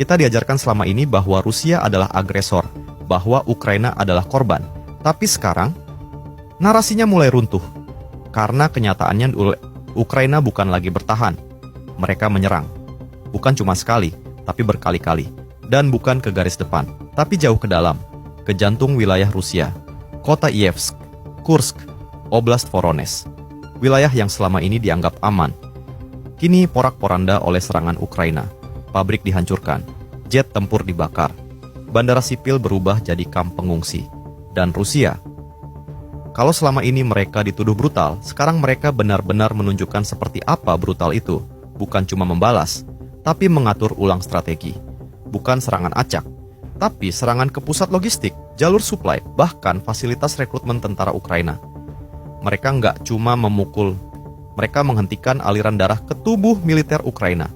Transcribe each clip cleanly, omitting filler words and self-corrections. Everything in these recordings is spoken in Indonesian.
Kita diajarkan selama ini bahwa Rusia adalah agresor, bahwa Ukraina adalah korban. Tapi sekarang, narasinya mulai runtuh. Karena kenyataannya Ukraina bukan lagi bertahan. Mereka menyerang. Bukan cuma sekali, tapi berkali-kali. Dan bukan ke garis depan, tapi jauh ke dalam, ke jantung wilayah Rusia. Kota Iyevsk, Kursk, Oblast Voronezh. Wilayah yang selama ini dianggap aman. Kini porak-poranda oleh serangan Ukraina. Pabrik dihancurkan, jet tempur dibakar, bandara sipil berubah jadi kamp pengungsi. Dan Rusia, kalau selama ini mereka dituduh brutal, sekarang mereka benar-benar menunjukkan seperti apa brutal itu. Bukan cuma membalas, tapi mengatur ulang strategi. Bukan serangan acak, tapi serangan ke pusat logistik, jalur suplai, bahkan fasilitas rekrutmen tentara Ukraina. Mereka nggak cuma memukul, mereka menghentikan aliran darah ke tubuh militer Ukraina.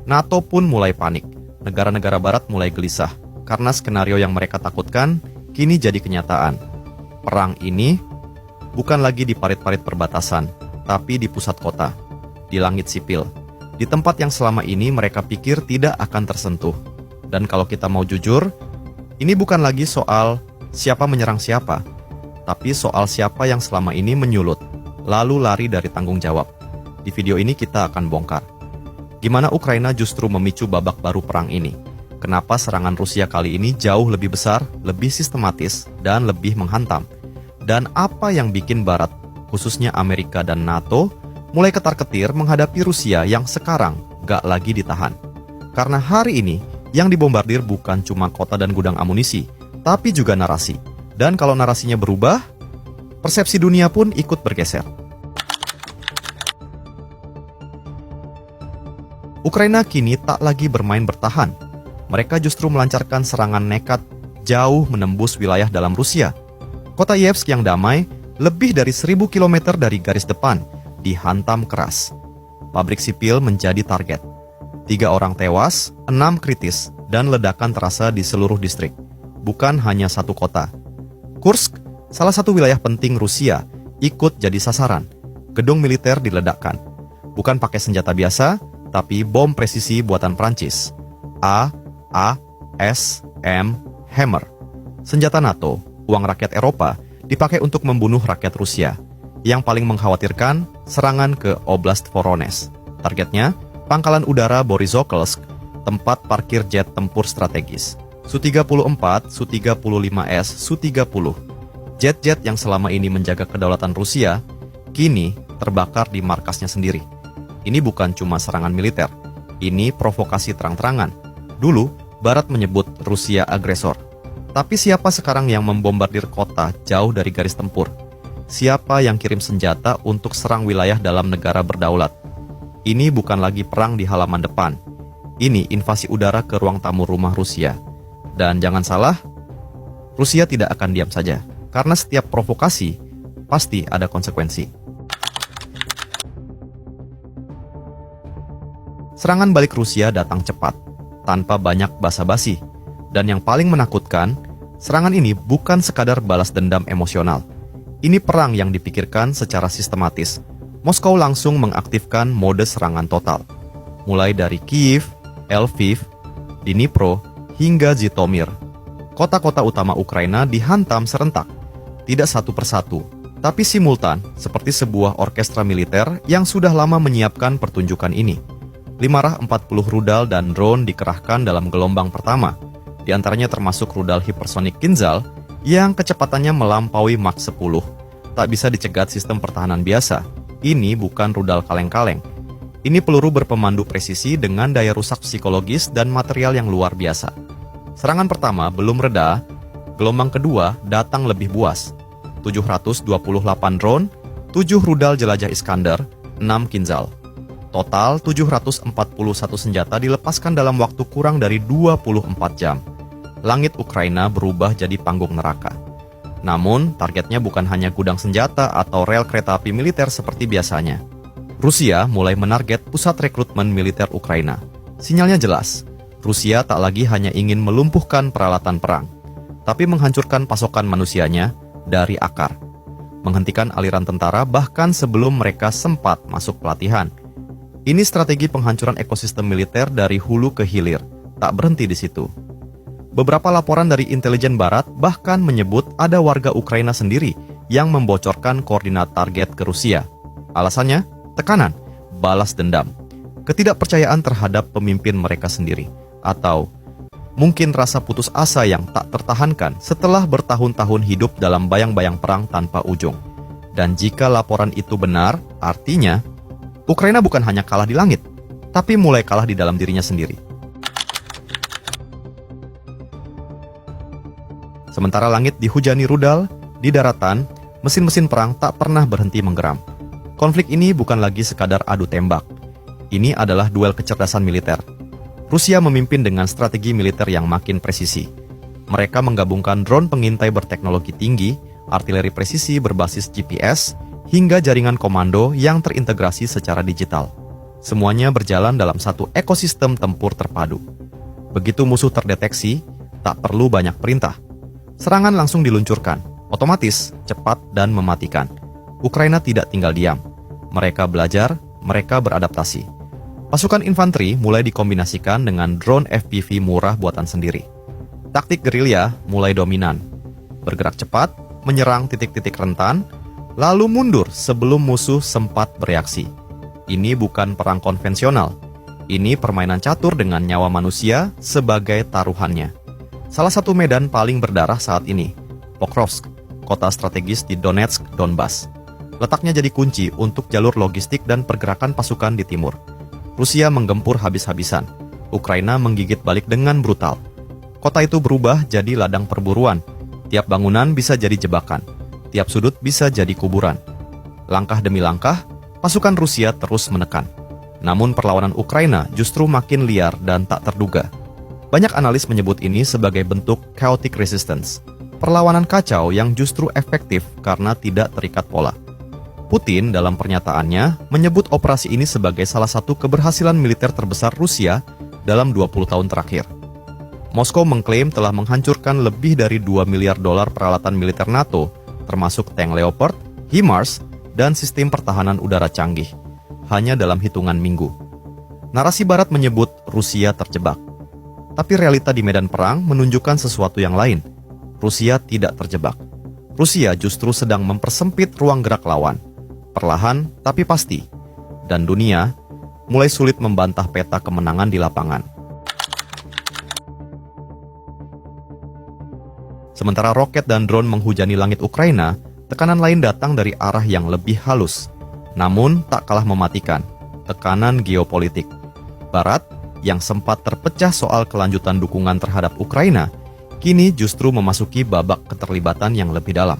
NATO pun mulai panik, negara-negara barat mulai gelisah, karena skenario yang mereka takutkan kini jadi kenyataan. Perang ini bukan lagi di parit-parit perbatasan, tapi di pusat kota, di langit sipil, di tempat yang selama ini mereka pikir tidak akan tersentuh. Dan kalau kita mau jujur, ini bukan lagi soal siapa menyerang siapa, tapi soal siapa yang selama ini menyulut, lalu lari dari tanggung jawab. Di video ini kita akan bongkar gimana Ukraina justru memicu babak baru perang ini. Kenapa serangan Rusia kali ini jauh lebih besar, lebih sistematis, dan lebih menghantam. Dan apa yang bikin Barat, khususnya Amerika dan NATO, mulai ketar-ketir menghadapi Rusia yang sekarang gak lagi ditahan. Karena hari ini, yang dibombardir bukan cuma kota dan gudang amunisi, tapi juga narasi. Dan kalau narasinya berubah, persepsi dunia pun ikut bergeser. Ukraina kini tak lagi bermain bertahan. Mereka justru melancarkan serangan nekat jauh menembus wilayah dalam Rusia. Kota Iyevsk yang damai, lebih dari 1.000 km dari garis depan, dihantam keras. Pabrik sipil menjadi target. 3 orang tewas, 6 kritis, dan ledakan terasa di seluruh distrik. Bukan hanya satu kota. Kursk, salah satu wilayah penting Rusia, ikut jadi sasaran. Gedung militer diledakkan. Bukan pakai senjata biasa, tapi bom presisi buatan Prancis. AASM Hammer. Senjata NATO, uang rakyat Eropa, dipakai untuk membunuh rakyat Rusia. Yang paling mengkhawatirkan, serangan ke Oblast Voronezh. Targetnya, pangkalan udara Boryzhkelsk, tempat parkir jet tempur strategis. Su-34, Su-35S, Su-30. Jet-jet yang selama ini menjaga kedaulatan Rusia, kini terbakar di markasnya sendiri. Ini bukan cuma serangan militer, ini provokasi terang-terangan. Dulu, Barat menyebut Rusia agresor. Tapi siapa sekarang yang membombardir kota jauh dari garis tempur? Siapa yang kirim senjata untuk serang wilayah dalam negara berdaulat? Ini bukan lagi perang di halaman depan. Ini invasi udara ke ruang tamu rumah Rusia. Dan jangan salah, Rusia tidak akan diam saja. Karena setiap provokasi, pasti ada konsekuensi. Serangan balik Rusia datang cepat, tanpa banyak basa-basi. Dan yang paling menakutkan, serangan ini bukan sekadar balas dendam emosional. Ini perang yang dipikirkan secara sistematis. Moskow langsung mengaktifkan mode serangan total. Mulai dari Kyiv, Lviv, Dnipro, hingga Zhytomyr. Kota-kota utama Ukraina dihantam serentak. Tidak satu persatu, tapi simultan seperti sebuah orkestra militer yang sudah lama menyiapkan pertunjukan ini. 540 rudal dan drone dikerahkan dalam gelombang pertama, di antaranya termasuk rudal hipersonik Kinzhal yang kecepatannya melampaui Mach 10. Tak bisa dicegat sistem pertahanan biasa. Ini bukan rudal kaleng-kaleng. Ini peluru berpemandu presisi dengan daya rusak psikologis dan material yang luar biasa. Serangan pertama belum reda, gelombang kedua datang lebih buas. 728 drone, 7 rudal jelajah Iskander, 6 Kinzhal. Total 741 senjata dilepaskan dalam waktu kurang dari 24 jam. Langit Ukraina berubah jadi panggung neraka. Namun, targetnya bukan hanya gudang senjata atau rel kereta api militer seperti biasanya. Rusia mulai menarget pusat rekrutmen militer Ukraina. Sinyalnya jelas, Rusia tak lagi hanya ingin melumpuhkan peralatan perang, tapi menghancurkan pasokan manusianya dari akar. Menghentikan aliran tentara bahkan sebelum mereka sempat masuk pelatihan. Ini strategi penghancuran ekosistem militer dari hulu ke hilir, tak berhenti di situ. Beberapa laporan dari intelijen barat bahkan menyebut ada warga Ukraina sendiri yang membocorkan koordinat target ke Rusia. Alasannya, tekanan, balas dendam, ketidakpercayaan terhadap pemimpin mereka sendiri, atau mungkin rasa putus asa yang tak tertahankan setelah bertahun-tahun hidup dalam bayang-bayang perang tanpa ujung. Dan jika laporan itu benar, artinya Ukraina bukan hanya kalah di langit, tapi mulai kalah di dalam dirinya sendiri. Sementara langit dihujani rudal, di daratan, mesin-mesin perang tak pernah berhenti menggeram. Konflik ini bukan lagi sekadar adu tembak. Ini adalah duel kecerdasan militer. Rusia memimpin dengan strategi militer yang makin presisi. Mereka menggabungkan drone pengintai berteknologi tinggi, artileri presisi berbasis GPS, hingga jaringan komando yang terintegrasi secara digital. Semuanya berjalan dalam satu ekosistem tempur terpadu. Begitu musuh terdeteksi, tak perlu banyak perintah. Serangan langsung diluncurkan, otomatis, cepat, dan mematikan. Ukraina tidak tinggal diam. Mereka belajar, mereka beradaptasi. Pasukan infanteri mulai dikombinasikan dengan drone FPV murah buatan sendiri. Taktik gerilya mulai dominan. Bergerak cepat, menyerang titik-titik rentan, lalu mundur sebelum musuh sempat bereaksi. Ini bukan perang konvensional. Ini permainan catur dengan nyawa manusia sebagai taruhannya. Salah satu medan paling berdarah saat ini, Pokrovsk, kota strategis di Donetsk, Donbas. Letaknya jadi kunci untuk jalur logistik dan pergerakan pasukan di timur. Rusia menggempur habis-habisan. Ukraina menggigit balik dengan brutal. Kota itu berubah jadi ladang perburuan. Tiap bangunan bisa jadi jebakan. Tiap sudut bisa jadi kuburan. Langkah demi langkah, pasukan Rusia terus menekan. Namun perlawanan Ukraina justru makin liar dan tak terduga. Banyak analis menyebut ini sebagai bentuk chaotic resistance. Perlawanan kacau yang justru efektif karena tidak terikat pola. Putin dalam pernyataannya menyebut operasi ini sebagai salah satu keberhasilan militer terbesar Rusia dalam 20 tahun terakhir. Moskow mengklaim telah menghancurkan lebih dari $2 miliar peralatan militer NATO, termasuk tank Leopard, HIMARS, dan sistem pertahanan udara canggih, hanya dalam hitungan minggu. Narasi Barat menyebut Rusia terjebak. Tapi realita di medan perang menunjukkan sesuatu yang lain. Rusia tidak terjebak. Rusia justru sedang mempersempit ruang gerak lawan. Perlahan tapi pasti, dan dunia mulai sulit membantah peta kemenangan di lapangan. Sementara roket dan drone menghujani langit Ukraina, tekanan lain datang dari arah yang lebih halus, namun tak kalah mematikan, tekanan geopolitik. Barat, yang sempat terpecah soal kelanjutan dukungan terhadap Ukraina, kini justru memasuki babak keterlibatan yang lebih dalam.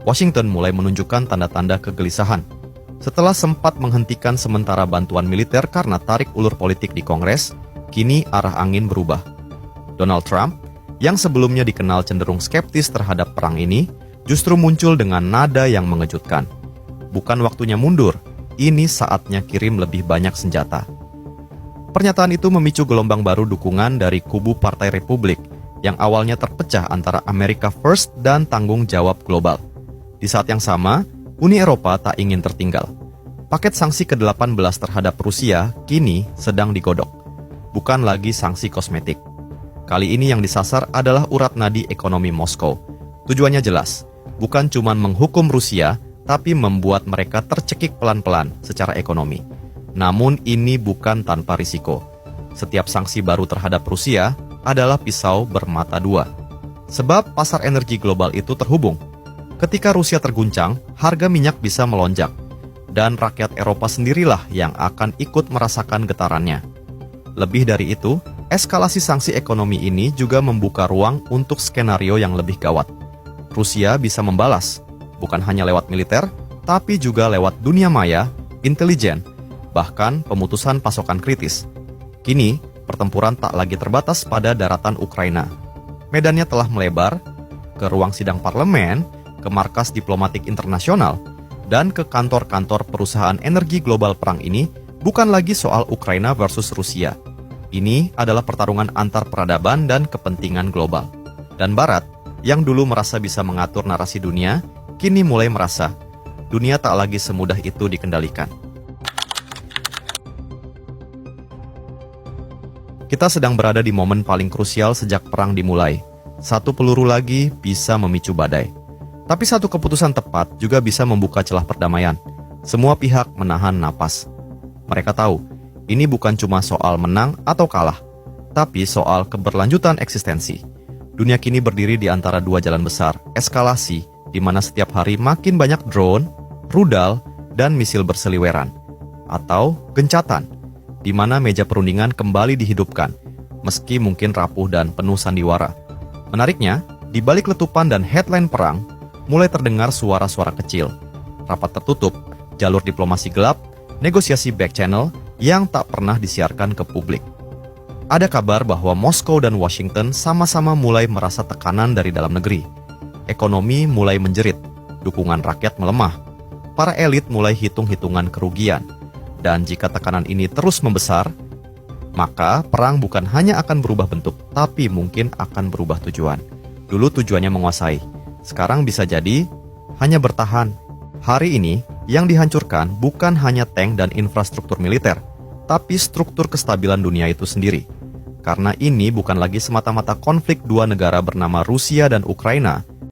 Washington mulai menunjukkan tanda-tanda kegelisahan. Setelah sempat menghentikan sementara bantuan militer karena tarik ulur politik di Kongres, kini arah angin berubah. Donald Trump, yang sebelumnya dikenal cenderung skeptis terhadap perang ini, justru muncul dengan nada yang mengejutkan. Bukan waktunya mundur, ini saatnya kirim lebih banyak senjata. Pernyataan itu memicu gelombang baru dukungan dari kubu Partai Republik, yang awalnya terpecah antara America First dan tanggung jawab global. Di saat yang sama, Uni Eropa tak ingin tertinggal. Paket sanksi ke-18 terhadap Rusia kini sedang digodok. Bukan lagi sanksi kosmetik. Kali ini yang disasar adalah urat nadi ekonomi Moskow. Tujuannya jelas, bukan cuma menghukum Rusia, tapi membuat mereka tercekik pelan-pelan secara ekonomi. Namun ini bukan tanpa risiko. Setiap sanksi baru terhadap Rusia adalah pisau bermata dua. Sebab pasar energi global itu terhubung. Ketika Rusia terguncang, harga minyak bisa melonjak. Dan rakyat Eropa sendirilah yang akan ikut merasakan getarannya. Lebih dari itu, eskalasi sanksi ekonomi ini juga membuka ruang untuk skenario yang lebih gawat. Rusia bisa membalas, bukan hanya lewat militer, tapi juga lewat dunia maya, intelijen, bahkan pemutusan pasokan kritis. Kini, pertempuran tak lagi terbatas pada daratan Ukraina. Medannya telah melebar ke ruang sidang parlemen, ke markas diplomatik internasional, dan ke kantor-kantor perusahaan energi global. Perang ini bukan lagi soal Ukraina versus Rusia. Ini adalah pertarungan antar peradaban dan kepentingan global. Dan Barat, yang dulu merasa bisa mengatur narasi dunia, kini mulai merasa dunia tak lagi semudah itu dikendalikan. Kita sedang berada di momen paling krusial sejak perang dimulai. Satu peluru lagi bisa memicu badai. Tapi satu keputusan tepat juga bisa membuka celah perdamaian. Semua pihak menahan napas. Mereka tahu, ini bukan cuma soal menang atau kalah, tapi soal keberlanjutan eksistensi. Dunia kini berdiri di antara dua jalan besar, eskalasi, di mana setiap hari makin banyak drone, rudal, dan misil berseliweran. Atau gencatan, di mana meja perundingan kembali dihidupkan, meski mungkin rapuh dan penuh sandiwara. Menariknya, di balik letupan dan headline perang, mulai terdengar suara-suara kecil. Rapat tertutup, jalur diplomasi gelap, negosiasi back channel yang tak pernah disiarkan ke publik. Ada kabar bahwa Moskow dan Washington sama-sama mulai merasa tekanan dari dalam negeri. Ekonomi mulai menjerit, dukungan rakyat melemah, para elit mulai hitung-hitungan kerugian. Dan jika tekanan ini terus membesar, maka perang bukan hanya akan berubah bentuk, tapi mungkin akan berubah tujuan. Dulu tujuannya menguasai, sekarang bisa jadi hanya bertahan. Hari ini, yang dihancurkan bukan hanya tank dan infrastruktur militer, tapi struktur kestabilan dunia itu sendiri. Karena ini bukan lagi semata-mata konflik dua negara bernama Rusia dan Ukraina,